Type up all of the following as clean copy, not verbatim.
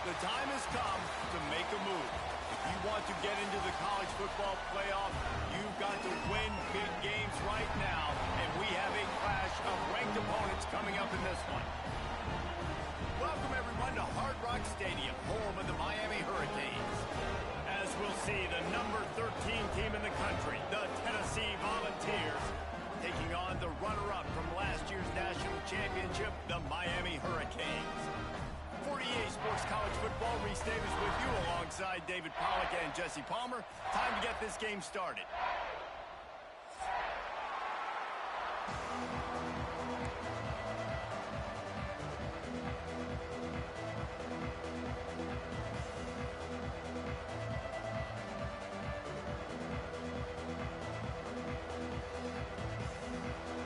The time has come to make a move. If you want to get into the college football playoff, you've got to win big games right now, and we have a clash of ranked opponents coming up in this one. Welcome, everyone, to Hard Rock Stadium, home of the Miami Hurricanes. As we'll see, the number 13 team in the country, the Tennessee Volunteers, taking on the runner-up from last year's national championship, the Miami Hurricanes. 48 Sports College Football, Reese Davis with you alongside David Pollack and Jesse Palmer. Time to get this game started.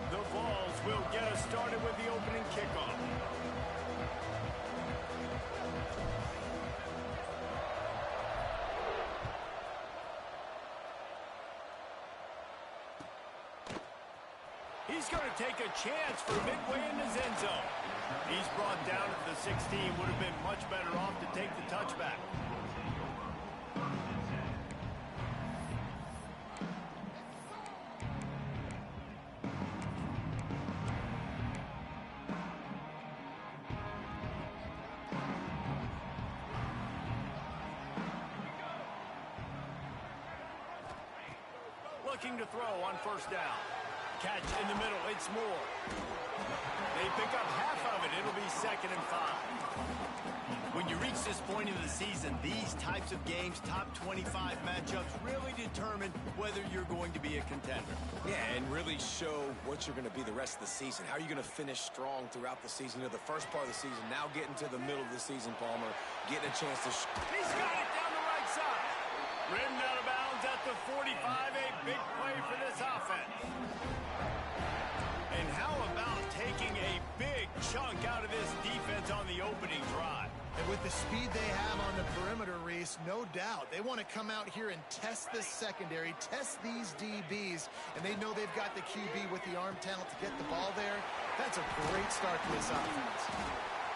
The Vols will get us started with the opening kickoff. He's going to take a chance for midway in his end zone. He's brought down at the 16. Would have been much better off to take the touchback. Looking to throw on first down. Catch in the middle, it's Moore. They pick up half of it. It'll be 2nd and 5. When you reach this point in the season, these types of games, top 25 matchups, really determine whether you're going to be a contender. Yeah, and really show what you're going to be the rest of the season. How are you going to finish strong throughout the season, or the first part of the season, now getting to the middle of the season, Palmer, getting a chance to... He's got it down the right side. Rimmed out of bounds at the 45, a big play for this offense. And how about taking a big chunk out of this defense on the opening drive? And with the speed they have on the perimeter, Reese, no doubt, they want to come out here and test this secondary, test these DBs, and they know they've got the QB with the arm talent to get the ball there. That's a great start to this offense.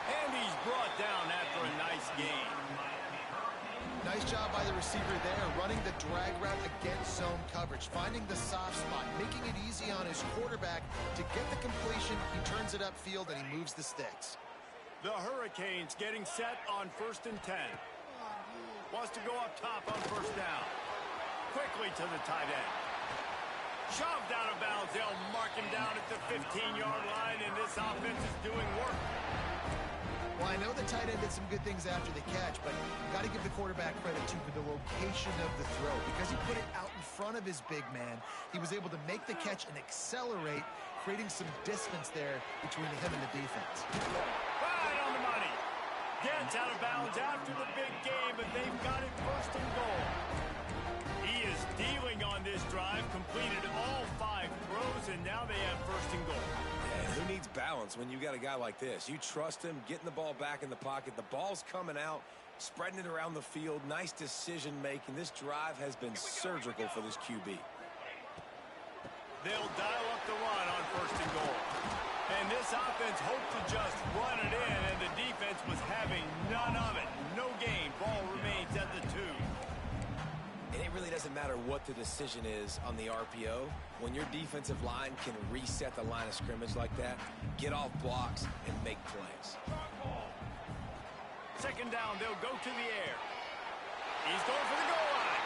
And he's brought down after a nice gain. Nice job by the receiver there, running the drag route against zone coverage, finding the soft spot, making it easy on his quarterback to get the completion. He turns it upfield, and he moves the sticks. The Hurricanes getting set on 1st and 10. Wants to go up top on first down. Quickly to the tight end. Shoved out of bounds. They'll mark him down at the 15-yard line, and this offense is doing work. Well, I know the tight end did some good things after the catch, but you got to give the quarterback credit, too, for the location of the throw. Because he put it out in front of his big man, he was able to make the catch and accelerate, creating some distance there between him and the defense. Right on the money. Gets out of bounds after the big game, but they've got it 1st and goal. He is dealing on this drive, completed all 5 throws, and now they have 1st and goal. And who needs balance when you got a guy like this? You trust him, getting the ball back in the pocket. The ball's coming out, spreading it around the field. Nice decision-making. This drive has been surgical for this QB. They'll dial up the run on 1st and goal. And this offense hoped to just run it in, and the defense was having none of it. No gain. Ball remains at the 2. And it really doesn't matter what the decision is on the RPO. When your defensive line can reset the line of scrimmage like that, get off blocks, and make plays. 2nd down, they'll go to the air. He's going for the goal line.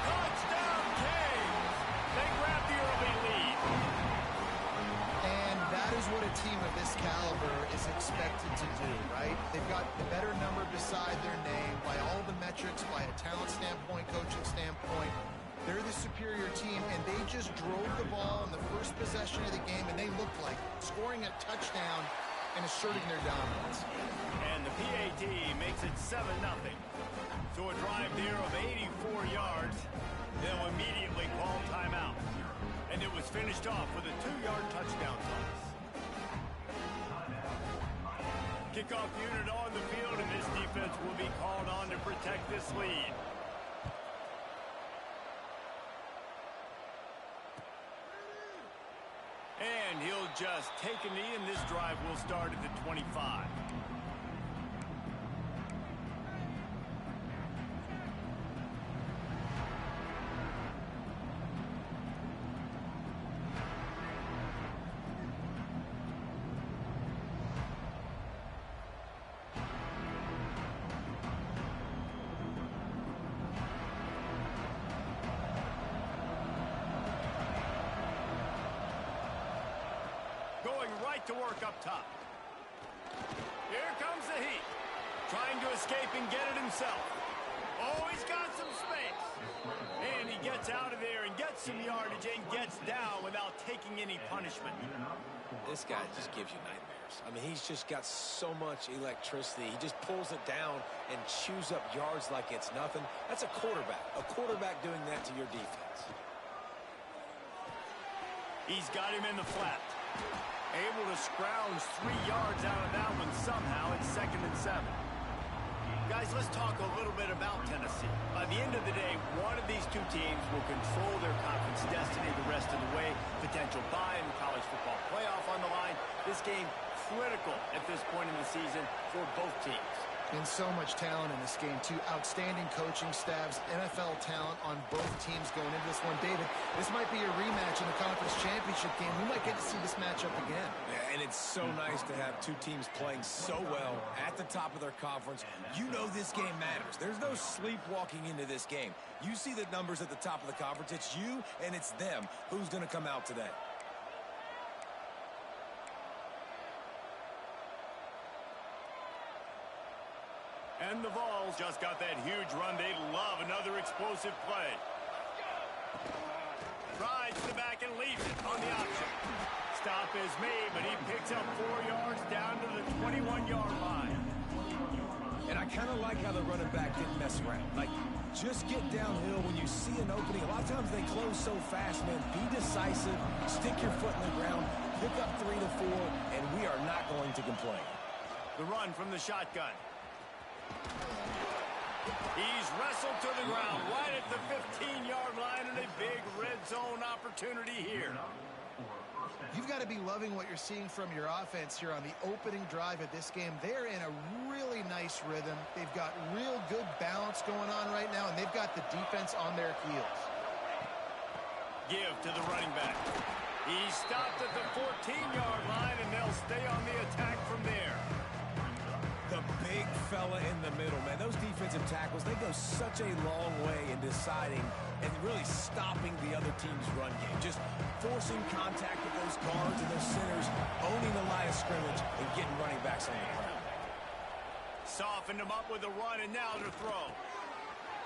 Touchdown, Canes! They grab the early lead. And that is what a team of this caliber is expected to do, right? They've got the better number beside their name by all the metrics, by a talent standpoint, coaching standpoint. They're the superior team, and they just drove the ball in the first possession of the game, and they looked like scoring a touchdown and asserting their dominance. And the PAT makes it 7-0. So a drive there of 84 yards. They'll immediately call timeout. And it was finished off with a 2-yard touchdown toss. Kickoff unit on the field, and this defense will be called on to protect this lead. And he'll just take a knee, and this drive will start at the 25. right to work up top. Here comes the heat. Trying to escape and get it himself. Oh, he's got some space. And he gets out of there and gets some yardage and gets down without taking any punishment. This guy just gives you nightmares. I mean, he's just got so much electricity. He just pulls it down and chews up yards like it's nothing. That's a quarterback. A quarterback doing that to your defense. He's got him in the flat. Able to scrounge 3 yards out of that one somehow. It's 2nd and 7. Guys, let's talk a little bit about Tennessee. By the end of the day, one of these two teams will control their conference destiny the rest of the way. Potential bye in the college football playoff on the line. This game critical at this point in the season for both teams. And so much talent in this game, too. Outstanding coaching staffs, NFL talent on both teams going into this one. David, this might be a rematch in the conference championship game. We might get to see this matchup again. Yeah, and it's so nice to have two teams playing so well at the top of their conference. You know this game matters. There's no sleepwalking into this game. You see the numbers at the top of the conference. It's you and it's them. Who's going to come out today? And the Vols just got that huge run. They love another explosive play. Rides the back and leaves it on the option. Stop is made, but he picks up 4 yards down to the 21-yard line. And I kind of like how the running back didn't mess around. Like, just get downhill when you see an opening. A lot of times they close so fast, man. Be decisive, stick your foot in the ground, pick up 3 to 4, and we are not going to complain. The run from the shotgun. He's wrestled to the ground right at the 15-yard line, and a big red zone opportunity here. You've got to be loving what you're seeing from your offense here on the opening drive of this game. They're in a really nice rhythm. They've got real good balance going on right now, and they've got the defense on their heels. Give to the running back. He stopped at the 14-yard line, and they'll stay on the attack from there. The big fella in the middle, man. Those defensive tackles, they go such a long way in deciding and really stopping the other team's run game. Just forcing contact with those guards and those centers, owning the line of scrimmage, and getting running backs on the ground. Softened him up with a run, and now to throw.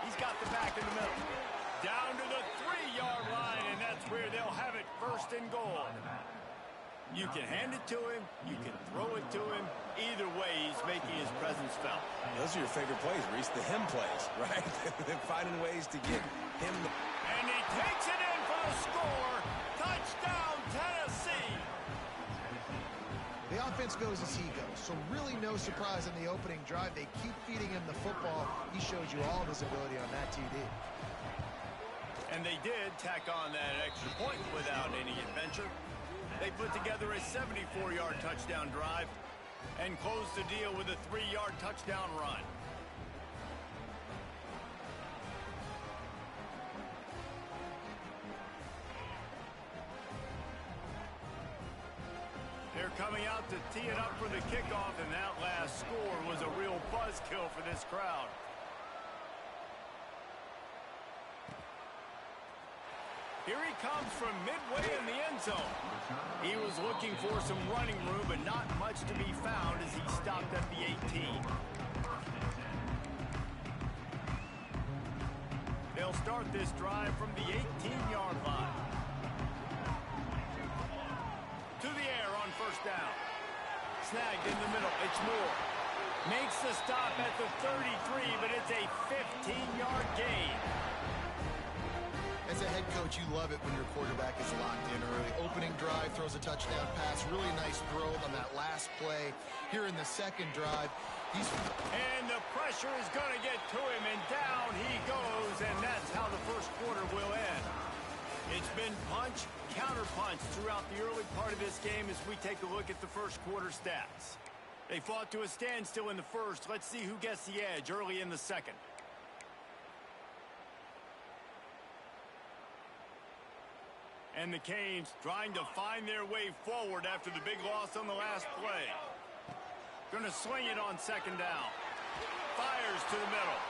He's got the back in the middle. Down to the 3-yard line, and that's where they'll have it, 1st and goal. You can hand it to him, you can throw it to him. Either way, he's making his presence felt. Those are your favorite plays, Reese, the him plays, right? They're finding ways to get him. And he takes it in for the score. Touchdown, Tennessee. The offense goes as he goes, so really no surprise in the opening drive. They keep feeding him the football. He showed you all of his ability on that TD. And they did tack on that extra point without any adventure. They put together a 74-yard touchdown drive and closed the deal with a 3-yard touchdown run. They're coming out to tee it up for the kickoff, and that last score was a real buzzkill for this crowd. Here he comes from midway in the end zone. He was looking for some running room, but not much to be found as he stopped at the 18. They'll start this drive from the 18-yard line. To the air on 1st down. Snagged in the middle. It's Moore. Makes the stop at the 33, but it's a 15-yard gain. As a head coach, you love it when your quarterback is locked in early. Opening drive, throws a touchdown pass. Really nice throw on that last play. Here in the 2nd drive, and the pressure is going to get to him, and down he goes, and that's how the 1st quarter will end. It's been punch, counter-punch throughout the early part of this game as we take a look at the 1st quarter stats. They fought to a standstill in the 1st. Let's see who gets the edge early in the 2nd. And the Canes trying to find their way forward after the big loss on the last play. Going to swing it on 2nd down. Fires to the middle.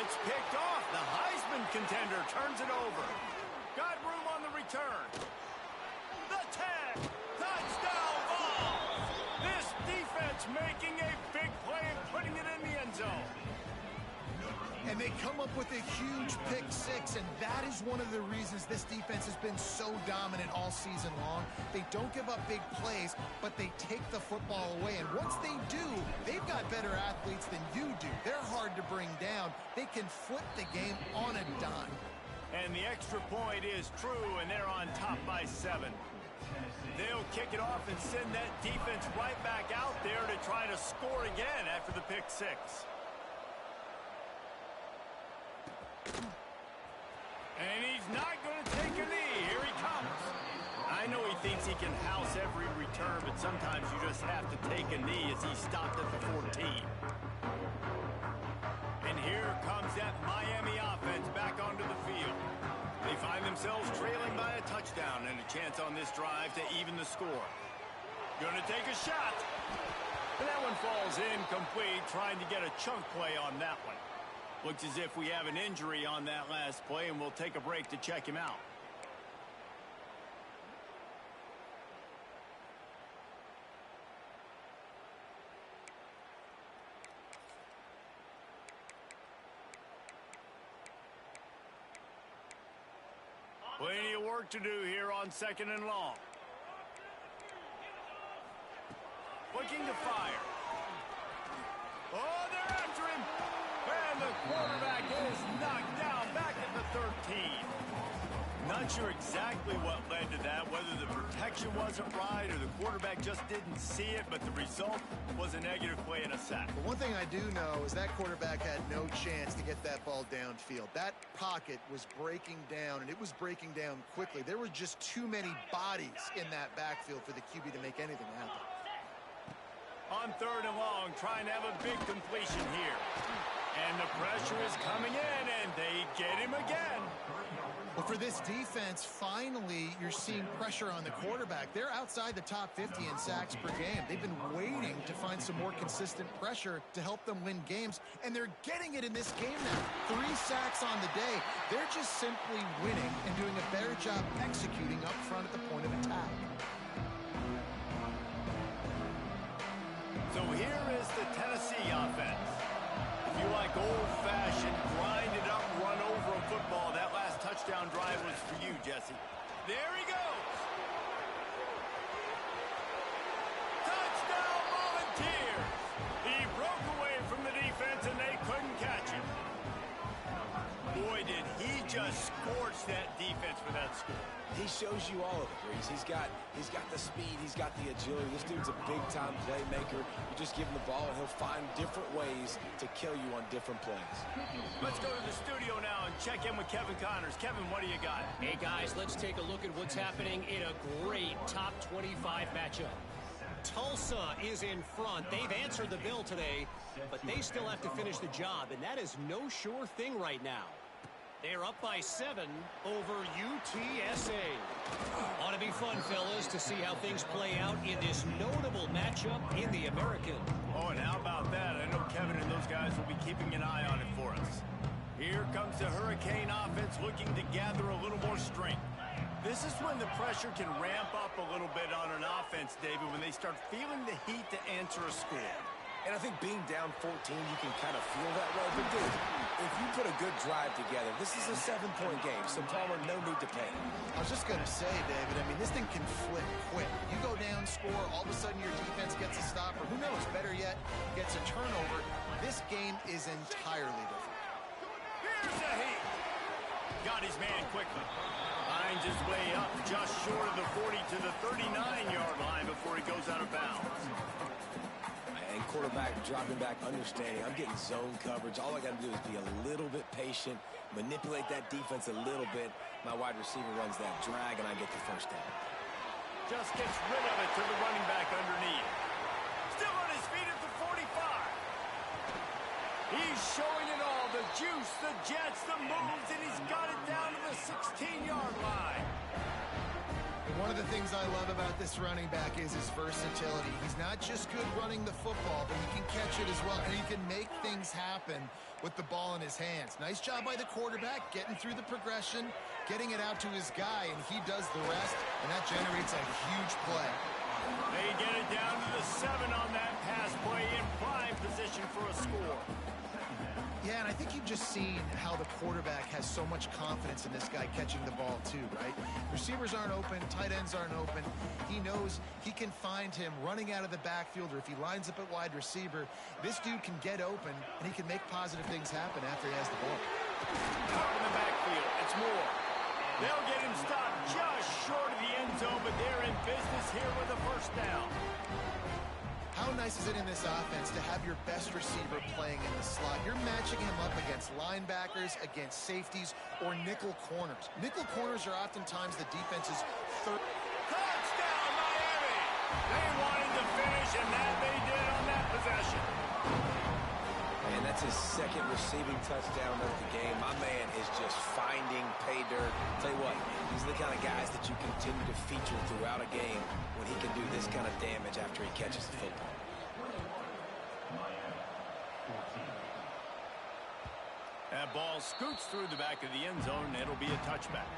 It's picked off. The Heisman contender turns it over. Got room on the return. The tag. Touchdown, starts making a big play and putting it in the end zone. And they come up with a huge pick six, and that is one of the reasons this defense has been so dominant all season long. They don't give up big plays, but they take the football away. And once they do, they've got better athletes than you do. They're hard to bring down. They can flip the game on a dime. And the extra point is true, and they're on top by 7. They'll kick it off and send that defense right back out there to try to score again after the pick six. And he's not going to take a knee. Here he comes. I know he thinks he can house every return, but sometimes you just have to take a knee as he stopped at the 14. And here comes that Miami offense back onto the field. They find themselves trailing by a touchdown and a chance on this drive to even the score. Going to take a shot. And that one falls incomplete, trying to get a chunk play on that one. Looks as if we have an injury on that last play, and we'll take a break to check him out. Plenty of work to do here on 2nd and long. Looking to fire. Oh, they're after him. And the quarterback is knocked down back at the 13. Not sure exactly what led to that, whether the protection wasn't right or the quarterback just didn't see it, but the result was a negative play and a sack. But one thing I do know is that quarterback had no chance to get that ball downfield. That pocket was breaking down, and it was breaking down quickly. There were just too many bodies in that backfield for the QB to make anything happen. On 3rd and long, trying to have a big completion here. And the pressure is coming in, and they get him again. Well, for this defense, finally, you're seeing pressure on the quarterback. They're outside the top 50 in sacks per game. They've been waiting to find some more consistent pressure to help them win games, and they're getting it in this game now. 3 sacks on the day. They're just simply winning and doing a better job executing up front at the point of attack. So here is the Tennessee offense. If you like old-fashioned, grind-it-up, run-over football, that last touchdown drive was for you, Jesse. There he goes. Touchdown Volunteers. He broke away from the defense, and they couldn't catch him. Boy, did he just scorch that defense for that score. He shows you all of it, Reese. He's got the speed, he's got the agility. This dude's a big-time playmaker. You just give him the ball, and he'll find different ways to kill you on different plays. Let's go to the studio now and check in with Kevin Connors. Kevin, what do you got? Hey, guys, let's take a look at what's happening in a great top 25 matchup. Tulsa is in front. They've answered the bell today, but they still have to finish the job, and that is no sure thing right now. They're up by 7 over UTSA. Ought to be fun, fellas, to see how things play out in this notable matchup in the American. Oh, and how about that? I know Kevin and those guys will be keeping an eye on it for us. Here comes the Hurricane offense looking to gather a little more strength. This is when the pressure can ramp up a little bit on an offense, David, when they start feeling the heat to answer a score. And I think being down 14, you can kind of feel that way. But, dude, if you put a good drive together, this is a 7-point game, so Palmer, no need to panic. I was just going to say, David, I mean, this thing can flip quick. You go down, score, all of a sudden your defense gets a stop, or who knows, better yet, gets a turnover. This game is entirely different. Here's a heat. Got his man quickly. Finds his way up just short of the 40 to the 39-yard line before he goes out of bounds. And quarterback dropping back, understanding I'm getting zone coverage. All I got to do is be a little bit patient, manipulate that defense a little bit. My wide receiver runs that drag, and I get the first down. Just gets rid of it to the running back underneath. Still on his feet at the 45. He's showing it all, the juice, the jets, the moves, and he's got it down to the 16-yard line. One of the things I love about this running back is his versatility. He's not just good running the football, but he can catch it as well, and he can make things happen with the ball in his hands. Nice job by the quarterback, getting through the progression, getting it out to his guy, and he does the rest, and that generates a huge play. They get it down to the 7 on that pass Yeah, and I think you've just seen how the quarterback has so much confidence in this guy catching the ball too, right? Receivers aren't open, tight ends aren't open. He knows he can find him running out of the backfield, or if he lines up at wide receiver, this dude can get open and he can make positive things happen after he has the ball. Out in the backfield, it's Moore. They'll get him stopped just short of the end zone, but they're in business here with a first down. How nice is it in this offense to have your best receiver playing in the slot? You're matching him up against linebackers, against safeties, or nickel corners. Nickel corners are oftentimes the defense's third. Touchdown, Miami! They wanted to finish, and that they did on that possession. And that's his second receiving touchdown of the game. My man is just finding pay dirt. Tell you what, these are the kind of guys that you continue to feature throughout a game when he can do this kind of damage after he catches the football. That ball scoots through the back of the end zone, and it'll be a touchback.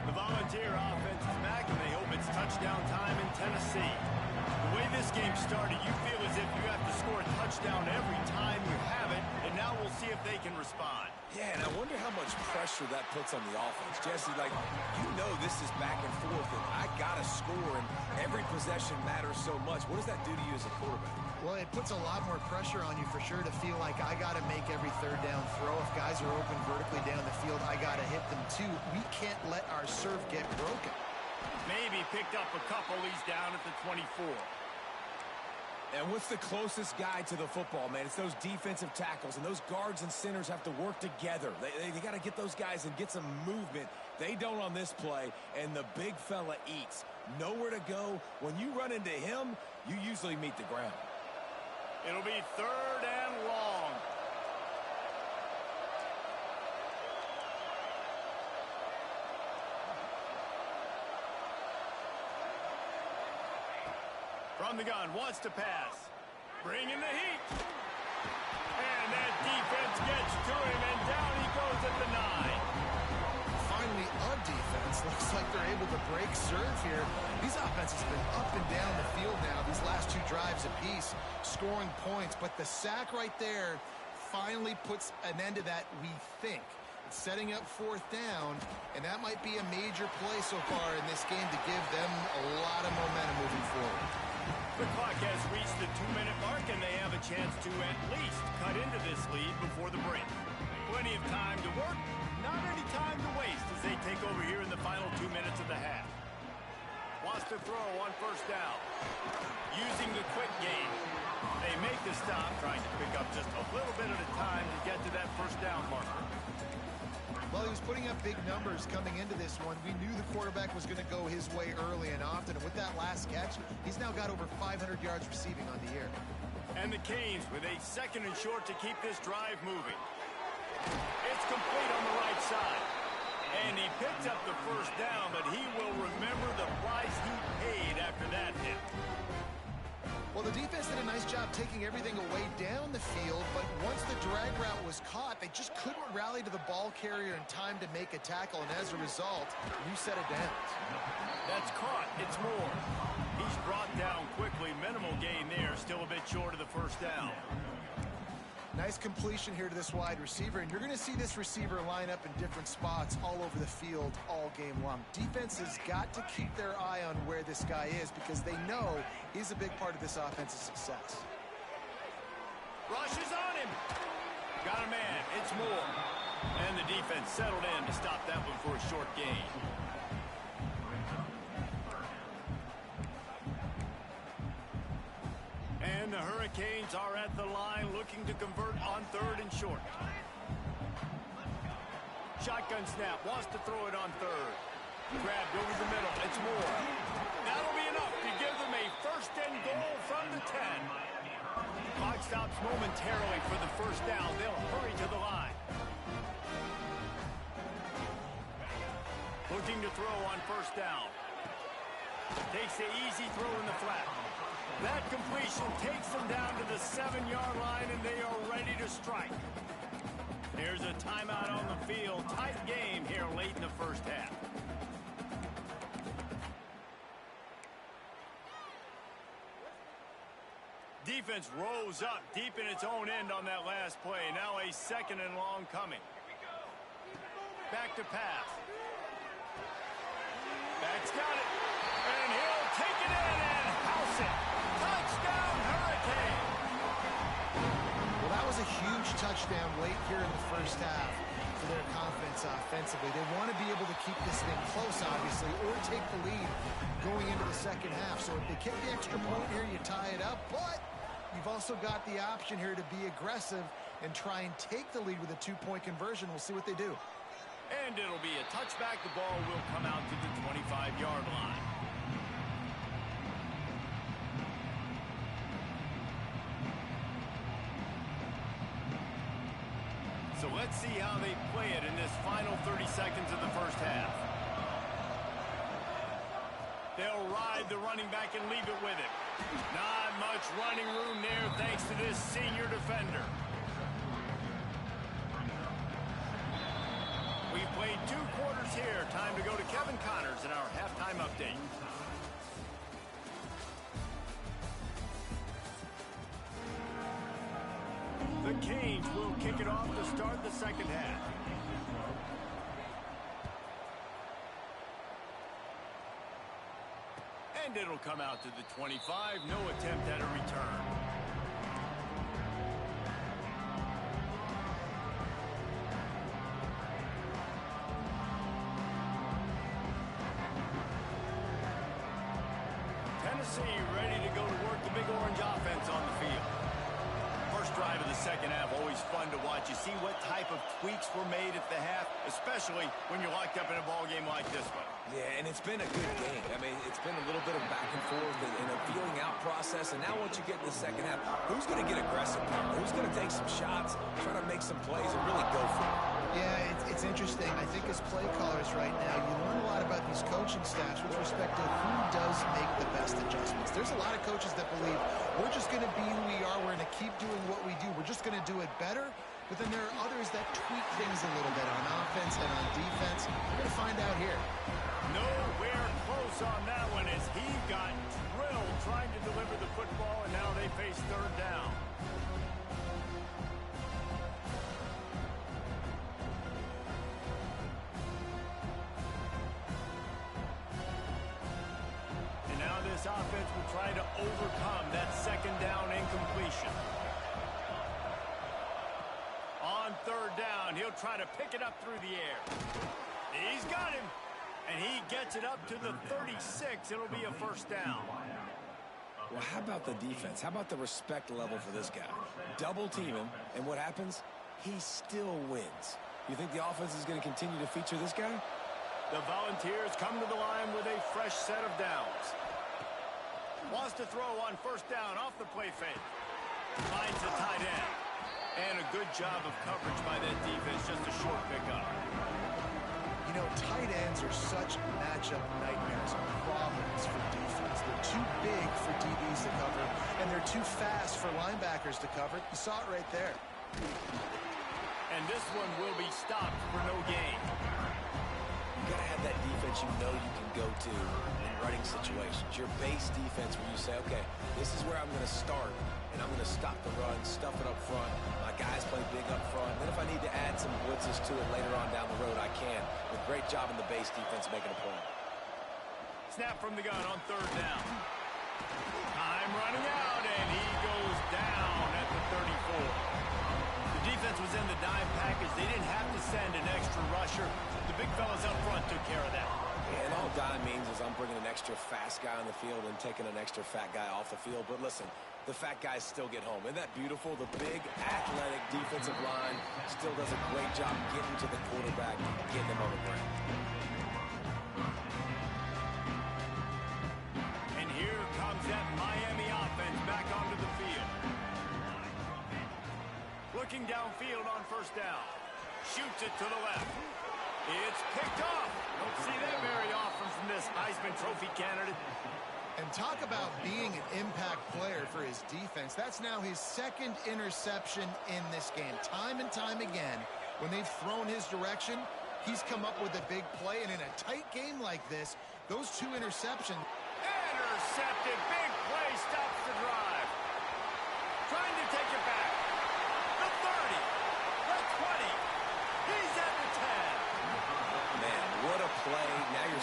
The Volunteer offense is back, and they hope it's touchdown time in Tennessee. The way this game started, you feel as if you have to score a touchdown every time you have it, and now we'll see if they can respond. Yeah, and I wonder how much pressure that puts on the offense. Jesse, like, you know this is back and forth, and I got to score, and every possession matters so much. What does that do to you as a quarterback? Well, it puts a lot more pressure on you for sure to feel like I got to make every third down throw. If guys are open vertically down the field, I got to hit them too. We can't let our serve get broken. Maybe picked up a couple. He's down at the 24. And what's the closest guy to the football, man? It's those defensive tackles, and those guards and centers have to work together. They got to get those guys and get some movement. They don't on this play, and the big fella eats. Nowhere to go. When you run into him, you usually meet the ground. It'll be third and long. From the gun, wants to pass. Bringing the heat. And that defense gets to him, and down he goes at the 9. Finally, a defense. Looks like they're able to break serve here. These offenses have been up and down the field now, these last two drives apiece, scoring points. But the sack right there finally puts an end to that, we think. It's setting up fourth down, and that might be a major play so far in this game to give them a lot of momentum moving forward. The clock has reached the 2-minute mark, and they have a chance to at least cut into this lead before the break. Plenty of time to work, not any time to waste as they take over here in the final 2 minutes of the half. Wants to throw on first down. Using the quick game. They make the stop, trying to pick up just a little bit at a time to get to that first down marker. Well, he was putting up big numbers coming into this one. We knew the quarterback was going to go his way early and often. And with that last catch, he's now got over 500 yards receiving on the year. And the Canes with a second and short to keep this drive moving. It's complete on the right side. And he picks up the first down, but he will remember the price he paid after that hit. Well, the defense did a nice job taking everything away down the field, but once the drag route was caught, they just couldn't rally to the ball carrier in time to make a tackle, and as a result, new set of downs. That's caught. It's Moore. He's brought down quickly. Minimal gain there. Still a bit short of the first down. Nice completion here to this wide receiver, and you're going to see this receiver line up in different spots all over the field all game long. Defense has got to keep their eye on where this guy is because they know he's a big part of this offense's success. Rushes on him. Got a man. It's Moore. And the defense settled in to stop that one for a short gain. And the Hurricanes are at the line looking to convert on third and short. Shotgun snap. Wants to throw it on third. Grabbed over the middle. It's Moore. That'll be enough to give them a first and goal from the 10. Clock stops momentarily for the first down. They'll hurry to the line. Looking to throw on first down. Takes the easy throw in the flat. That completion takes them down to the 7-yard line, and they are ready to strike. There's a timeout on the field. Tight game here late in the first half. Defense rose up deep in its own end on that last play. Now a 2nd and long coming. Back to pass. That's got it. And he'll take it in and house it. Touchdown, Hurricane. Well, that was a huge touchdown late here in the first half for their confidence offensively. They want to be able to keep this thing close, obviously, or take the lead going into the second half. So if they kick the extra point here, you tie it up. But you've also got the option here to be aggressive and try and take the lead with a 2-point conversion. We'll see what they do. And it'll be a touchback. The ball will come out to the 25-yard line. So let's see how they play it in this final 30 seconds of the first half. They'll ride the running back and leave it with him. Not much running room there thanks to this senior defender. We've played 2 quarters here. Time to go to Kevin Connors in our halftime update. The Canes will kick it off to start the second half. And it'll come out to the 25. No attempt at a return. Tennessee ready to go to work the Big Orange offense on the field. First drive of the second half, always fun to watch. You see what type of tweaks were made at the half, especially when you're locked up in a ball game like this one. Yeah, and it's been a good game. I mean, it's been a little bit of back and forth and a feeling out process. And now once you get in the second half, who's going to get aggressive? Who's going to take some shots, try to make some plays, and really go for it? Yeah, it's interesting. I think as play callers right now, you learn a lot about these coaching staffs with respect to who does make the best adjustments. There's a lot of coaches that believe we're just going to be who we are. We're going to keep doing what we do. We're just going to do it better. But then there are others that tweak things a little bit on offense and on defense. We're going to find out here. Nowhere close on that one as he got drilled trying to deliver the football, and now they face third down. And now this offense will try to overcome that second down incompletion. On third down, he'll try to pick it up through the air. He's got him. And he gets it up to the 36. It'll be a first down. Well, how about the defense? How about the respect level for this guy? Double team him, and what happens? He still wins. You think the offense is going to continue to feature this guy? The Volunteers come to the line with a fresh set of downs. Wants to throw on first down off the play fake. Finds the tight end. And a good job of coverage by that defense. Just a short pickup. You know, tight ends are such matchup nightmares and problems for defense. They're too big for DBs to cover, and they're too fast for linebackers to cover. You saw it right there. And this one will be stopped for no gain. You got to have that defense you know you can go to in running situations. Your base defense where you say, okay, this is where I'm going to start, and I'm going to stop the run, stuff it up front. My guys play big up front. Then if I need to add some blitzes to it later on down the road, I can. With great job in the base defense making a point. Snap from the gun on third down. Time running out, and he goes down at the 34. The defense was in the dime package. They didn't have to send an extra rusher. The big fellas up front took care of that. Yeah, and all dime means is I'm bringing an extra fast guy on the field and taking an extra fat guy off the field. But listen, the fat guys still get home. Isn't that beautiful? The big, athletic defensive line still does a great job getting to the quarterback, getting him on the ground. And here comes that Miami offense back onto the field. Looking downfield on first down. Shoots it to the left. It's picked off. Don't see that very often from this Heisman Trophy candidate. And talk about being an impact player for his defense. That's now his second interception in this game. Time and time again, when they've thrown his direction, he's come up with a big play. And in a tight game like this, those two interceptions. Intercepted. Big play stops the drive.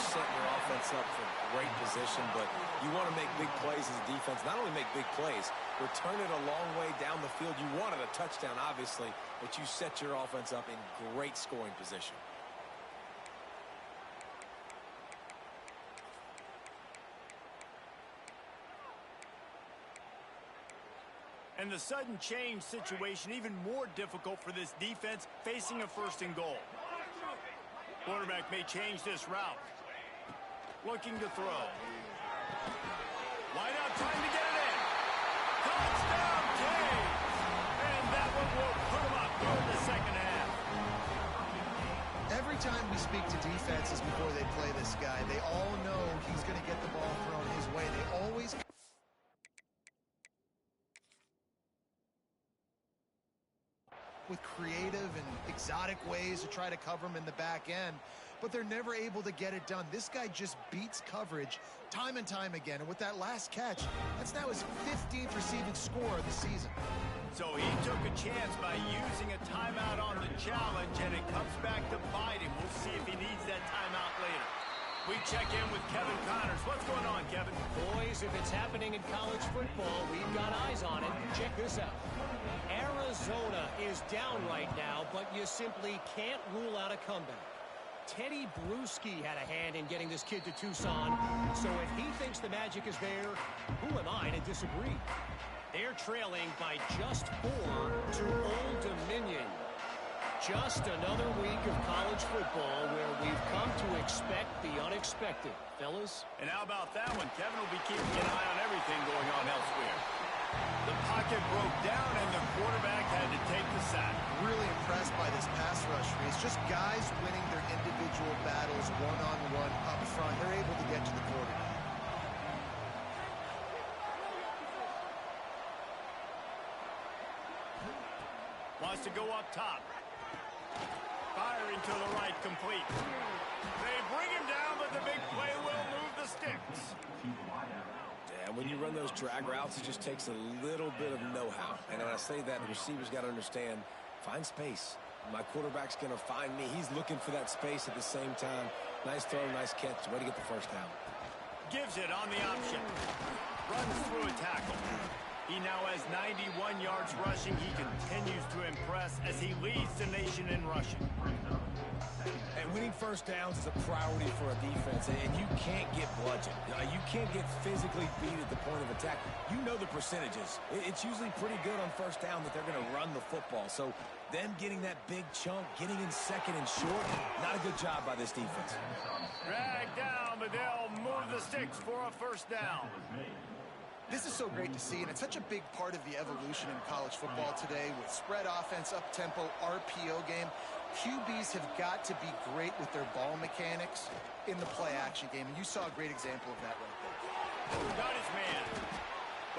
setting your offense up for great position, but you want to make big plays as a defense. Not only make big plays, return it a long way down the field. You wanted a touchdown, obviously, but you set your offense up in great scoring position. And the sudden change situation even more difficult for this defense facing a 1st and goal. Quarterback may change this route. Looking to throw. Wide out, trying to get it in. Touchdown, Cave! And that one will put him up in the second half. Every time we speak to defenses before they play this guy, they all know he's going to get the ball thrown his way. They always with creative and exotic ways to try to cover him in the back end, but they're never able to get it done. This guy just beats coverage time and time again, and with that last catch, that's now his 15th receiving score of the season. So he took a chance by using a timeout on the challenge, and it comes back to bite him. We'll see if he needs that timeout later. We check in with Kevin Connors. What's going on, Kevin? Boys, if it's happening in college football, we've got eyes on it. Check this out. Arizona is down right now, but you simply can't rule out a comeback. Teddy Bruschi had a hand in getting this kid to Tucson, so if he thinks the magic is there, who am I to disagree? They're trailing by just 4 to Old Dominion. Just another week of college football where we've come to expect the unexpected. Fellas? And how about that one? Kevin will be keeping an eye on everything going on elsewhere. The pocket broke down, and the quarterback had to take the sack. Really impressed by this pass rush, Reese. Just guys winning their individual battles one-on-one up front. They're able to get to the quarterback. Wants to go up top. Firing to the right, complete. They bring him down, but the big play will move the sticks. And when you run those drag routes, it just takes a little bit of know-how. And when I say that, the receiver's got to understand, find space. My quarterback's going to find me. He's looking for that space at the same time. Nice throw, nice catch. Way to get the first down. Gives it on the option. Runs through a tackle. He now has 91 yards rushing. He continues to impress as he leads the nation in rushing. And winning first downs is a priority for a defense, and you can't get bludgeoned. You can't get physically beat at the point of attack. You know the percentages. It's usually pretty good on first down that they're going to run the football. So them getting that big chunk, getting in second and short, not a good job by this defense. Drag down, but they'll move the sticks for a first down. This is so great to see, and it's such a big part of the evolution in college football today with spread offense, up-tempo, RPO game. QBs have got to be great with their ball mechanics in the play-action game, and you saw a great example of that right there. Got his man.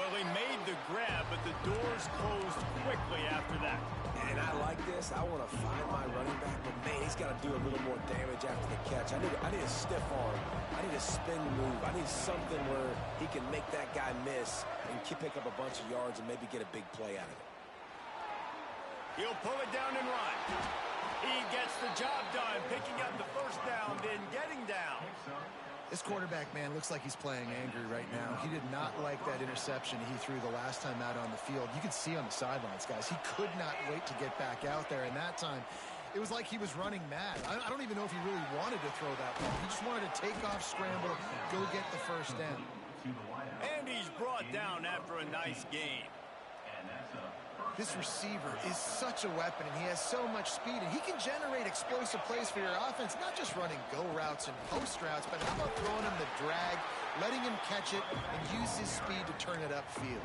Well, he made the grab, but the doors closed quickly after that. And I like this. I want to find my running back, but man, he's got to do a little more damage after the catch. I need a stiff arm. I need a spin move. I need something where he can make that guy miss and pick up a bunch of yards and maybe get a big play out of it. He'll pull it down and run. He gets the job done, picking up the first down, then getting down. This quarterback, man, looks like he's playing angry right now. He did not like that interception he threw the last time out on the field. You could see on the sidelines, guys. He could not wait to get back out there, and that time it was like he was running mad. I don't even know if he really wanted to throw that ball. He just wanted to take off, scramble, go get the first down. And he's brought down after a nice game. This receiver is such a weapon, and he has so much speed, and he can generate explosive plays for your offense, not just running go routes and post routes, but how about throwing him the drag, letting him catch it, and use his speed to turn it upfield.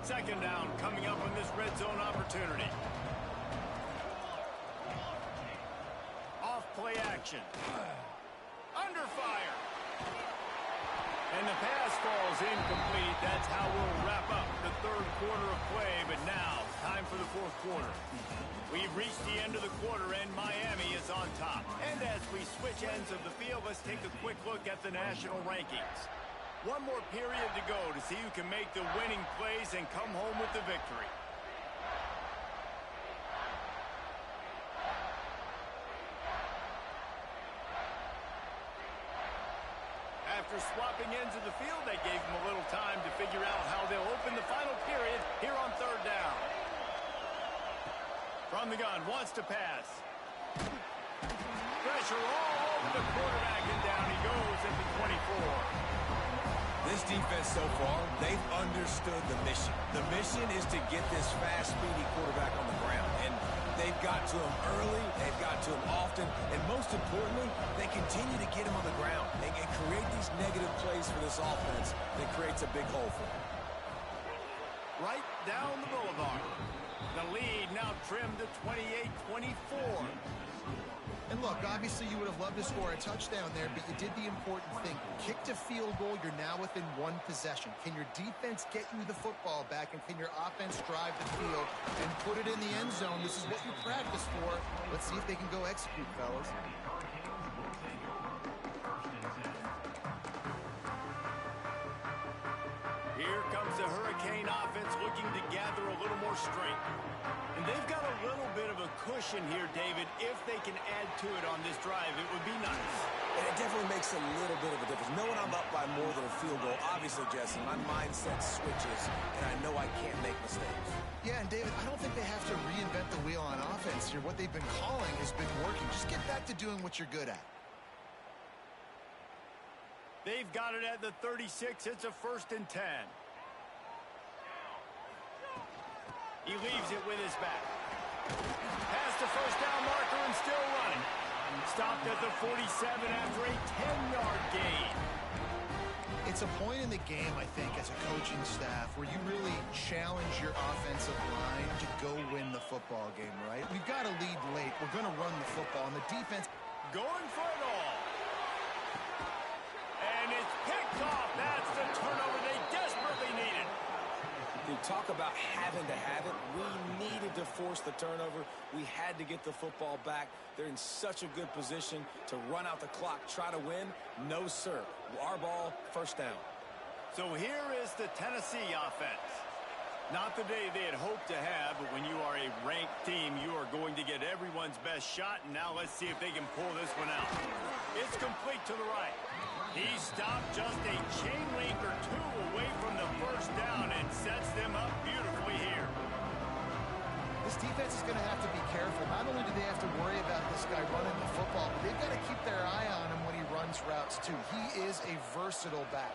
Second down coming up on this red zone opportunity. Off play action. Under fire. And the pass falls incomplete. That's how we'll wrap up the third quarter of play. But now, time for the fourth quarter. We've reached the end of the quarter, and Miami is on top. And as we switch ends of the field, let's take a quick look at the national rankings. One more period to go to see who can make the winning plays and come home with the victory. After swapping ends of the field, they gave them a little time to figure out how they'll open the final period here on third down. From the gun, wants to pass. Pressure all over the quarterback, and down he goes at the 24. This defense so far, they've understood the mission. The mission is to get this fast, speedy quarterback on the ground. And they've got to him early, they've got to him often, and most importantly, they continue to get him on the ground and create these negative plays for this offense that creates a big hole for them. Right down the boulevard. The lead now trimmed to 28-24. And look, obviously you would have loved to score a touchdown there, but you did the important thing. Kicked a field goal, you're now within one possession. Can your defense get you the football back, and can your offense drive the field and put it in the end zone? This is what you practice for. Let's see if they can go execute, fellas. Here comes the Hurricane offense looking to gather a little more strength. And they've got a little bit of a cushion here, David. If they can add to it on this drive, it would be nice. And it definitely makes a little bit of a difference. Knowing I'm up by more than a field goal, obviously, Jesse, my mindset switches, and I know I can't make mistakes. Yeah, and David, I don't think they have to reinvent the wheel on offense here. What they've been calling has been working. Just get back to doing what you're good at. They've got it at the 36. It's a 1st and 10. He leaves it with his back. Past the first down marker and still running. Stopped at the 47 after a 10-yard gain. It's a point in the game, I think, as a coaching staff where you really challenge your offensive line to go win the football game, right? We've got to lead late. We're going to run the football, and the defense going for it all. And it's picked off. That's the turnover they desperately needed. You talk about having to have it. We needed to force the turnover. We had to get the football back. They're in such a good position to run out the clock, try to win. No, sir. Our ball, 1st down. So here is the Tennessee offense. Not the day they had hoped to have, but when you are a ranked team, you are going to get everyone's best shot. And now let's see if they can pull this one out. It's complete to the right. He stopped just a chain link or two away from the 1st down and sets them up beautifully here. This defense is going to have to be careful. Not only do they have to worry about this guy running the football, but they've got to keep their eye on him when he runs routes, too. He is a versatile back.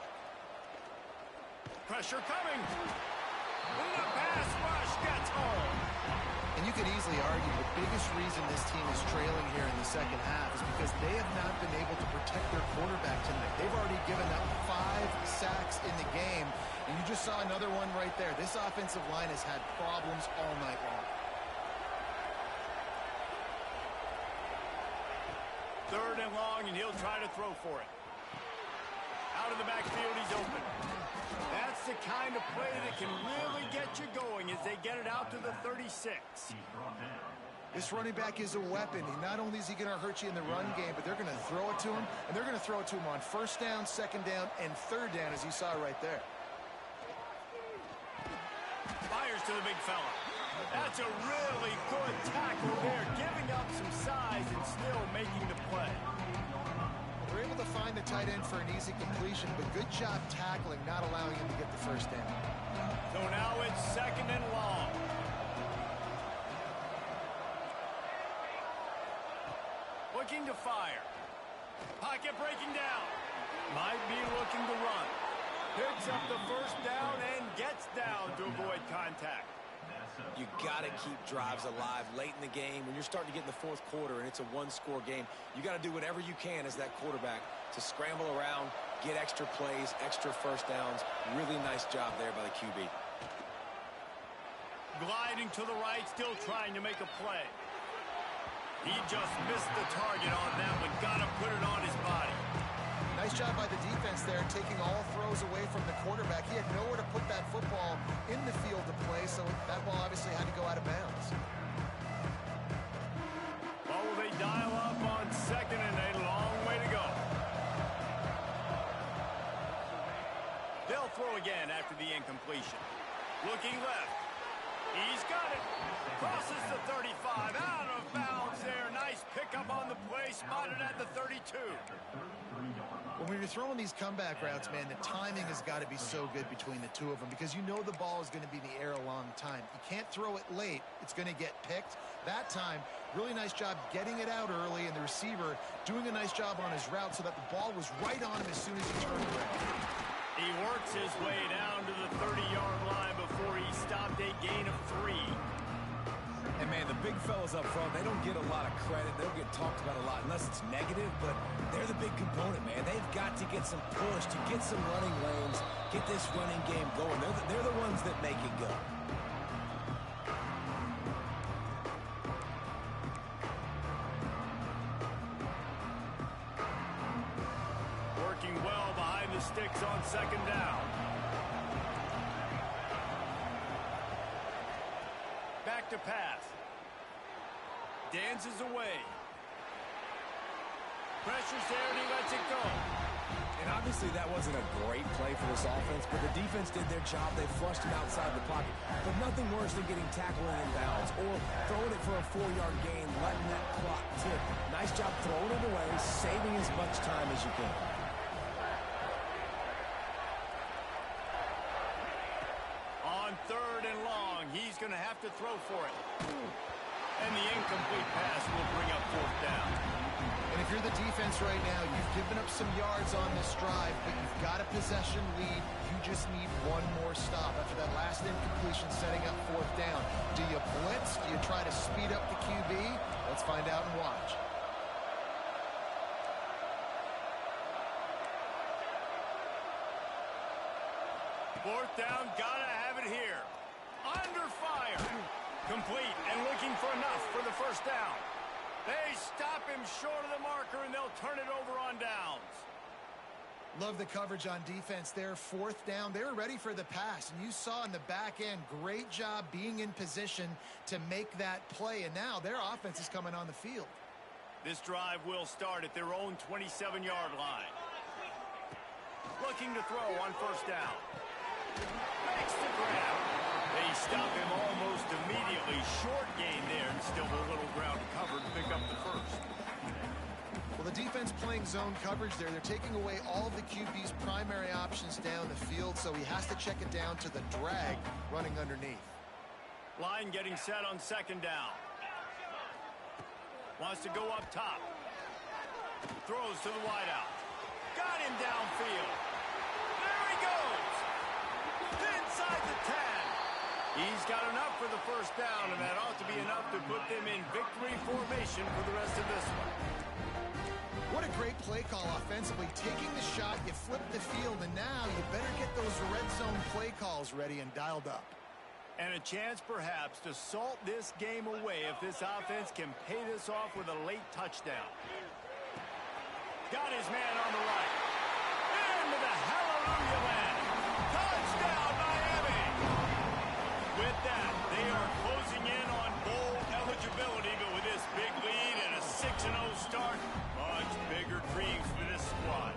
Pressure coming. And the pass rush gets home. And you could easily argue the biggest reason this team is trailing here in the second half is because they have not been able to protect their quarterback tonight. They've already given up 5 sacks in the game, and you just saw another one right there. This offensive line has had problems all night long. 3rd and long, and he'll try to throw for it. Out of the backfield, he's open. That's the kind of play that can really get you going as they get it out to the 36. This running back is a weapon. Not only is he going to hurt you in the run game, but they're going to throw it to him, and they're going to throw it to him on 1st down, 2nd down, and 3rd down, as you saw right there. Fires to the big fella. That's a really good tackle there, giving up some size and still making the play. They're able to find the tight end for an easy completion, but good job tackling, not allowing him to get the 1st down. So now it's 2nd and long. Looking to fire. Pocket breaking down. Might be looking to run. Picks up the 1st down and gets down to avoid contact. You got to keep drives alive late in the game. When you're starting to get in the 4th quarter and it's a 1-score game, you got to do whatever you can as that quarterback to scramble around, get extra plays, extra 1st downs. Really nice job there by the QB. Gliding to the right, still trying to make a play. He just missed the target on that one. Got to put it on his body. Nice job by the defense there, taking all throws away from the quarterback. He had nowhere to put that football in the field to play, so that ball obviously had to go out of bounds. incompletion. Looking left. He's got it. Crosses the 35. Out of bounds there. Nice pickup on the play. Spotted at the 32. When you're throwing these comeback routes, man, the timing has got to be so good between the two of them because you know the ball is going to be in the air a long time. You can't throw it late. It's going to get picked. That time, really nice job getting it out early, and the receiver doing a nice job on his route so that the ball was right on him as soon as he turned around. He works his way down to the 30-yard line before he stopped a gain of 3. And, man, the big fellas up front, they don't get a lot of credit. They don't get talked about a lot unless it's negative, but they're the big component, man. They've got to get some push, to get some running lanes, get this running game going. They're the ones that make it go. Working well behind the sticks on second down. Back to pass. Dances away. Pressure's there and he lets it go. And obviously that wasn't a great play for this offense, but the defense did their job. They flushed him outside the pocket. But nothing worse than getting tackled in inbounds or throwing it for a 4-yard gain, letting that clock tick. Nice job throwing it away, saving as much time as you can. On 3rd and long, he's going to have to throw for it. And the incomplete pass will bring up 4th down. And if you're the defense right now, you've given up some yards on this drive, but you've got a possession lead. You just need one more stop after that last incompletion setting up 4th down. Do you blitz? Do you try to speed up the QB? Let's find out and watch. Fourth down, gotta have it here. Under fire. Complete and looking for enough for the 1st down. They stop him short of the marker and they'll turn it over on downs. Love the coverage on defense there. 4th down. They were ready for the pass. And you saw in the back end, great job being in position to make that play. And now their offense is coming on the field. This drive will start at their own 27-yard line. Looking to throw on 1st down. Makes the grab. They stop him almost immediately. Short gain there and still a little ground covered to pick up the 1st. Well, the defense playing zone coverage there. They're taking away all of the QB's primary options down the field, so he has to check it down to the drag running underneath. Line getting set on 2nd down. Wants to go up top. Throws to the wideout. Got him downfield. There he goes. Inside the 10. He's got enough for the 1st down, and that ought to be enough to put them in victory formation for the rest of this one. What a great play call offensively. Taking the shot, you flip the field, and now you better get those red zone play calls ready and dialed up. And a chance perhaps to salt this game away if this offense can pay this off with a late touchdown. Got his man on the right. Into the hallelujah land. Touchdown, Miami! With that, they are closing in on bowl eligibility, but with this big lead and a 6-0 start, much bigger dreams for this squad.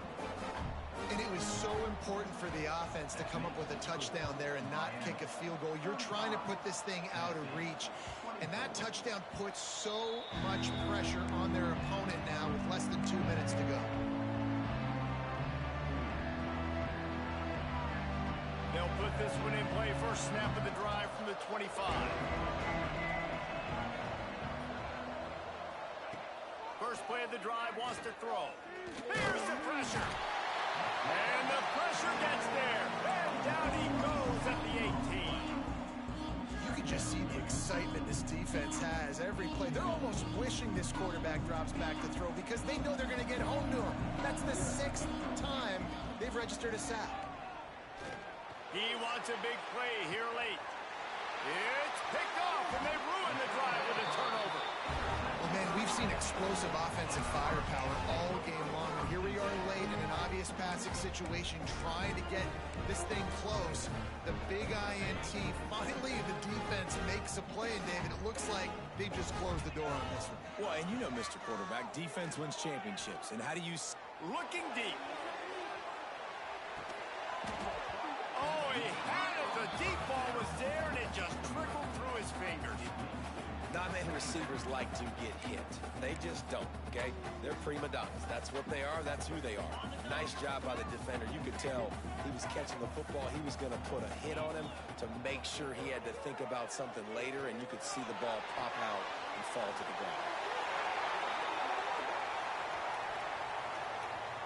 And it was so important for the offense to come up with a touchdown there and not kick a field goal. You're trying to put this thing out of reach. And that touchdown puts so much pressure on their opponent now with less than 2 minutes to go. They'll put this one in play. First snap of the drive from the 25. First play of the drive, wants to throw. Here's the pressure. And the pressure gets there. And down he goes at the 18. You can just see the excitement this defense has every play. They're almost wishing this quarterback drops back to throw because they know they're going to get home to him. That's the 6th time they've registered a sack. He wants a big play here late. It's picked off, and they ruin the drive with a turnover. Well, man, we've seen explosive offensive firepower all game long. And here we are late in an obvious passing situation, trying to get this thing close. The big INT. Finally, the defense makes a play, and David, it looks like they just closed the door on this one. Well, and you know, Mr. Quarterback, defense wins championships. And how do you... Looking deep. Oh, he had it, the deep ball was there, and it just trickled through his fingers. Not many receivers like to get hit. They just don't, okay? They're prima donnas. That's what they are. That's who they are. Nice job by the defender. You could tell he was catching the football. He was going to put a hit on him to make sure he had to think about something later, and you could see the ball pop out and fall to the ground.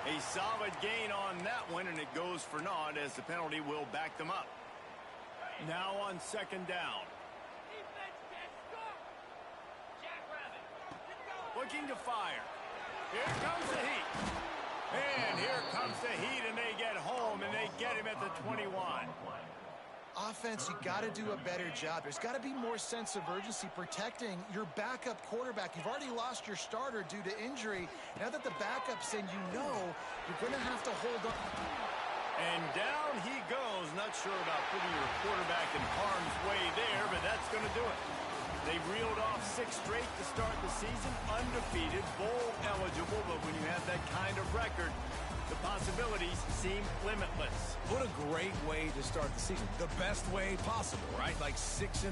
A solid gain on that one, and it goes for naught as the penalty will back them up. Now on second down. Looking to fire. Here comes the heat. And here comes the heat, and they get home, and they get him at the 21. Offense, you got to do a better job. There's got to be more sense of urgency protecting your backup quarterback. You've already lost your starter due to injury. Now that the backup's in, you know you're going to have to hold on. And down he goes. Not sure about putting your quarterback in harm's way there, but that's going to do it. They reeled off 6 straight to start the season, undefeated, bowl eligible, but when you have that kind of record, the possibilities seem limitless. What a great way to start the season. The best way possible, right? Like 6-0,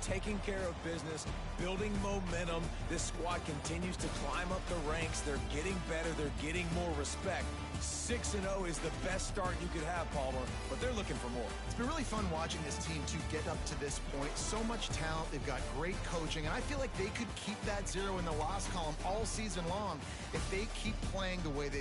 taking care of business, building momentum. This squad continues to climb up the ranks. They're getting better. They're getting more respect. 6-0 is the best start you could have, Palmer, but they're looking for more. It's been really fun watching this team to get up to this point. So much talent. They've got great coaching, and I feel like they could keep that 0 in the loss column all season long if they keep playing the way they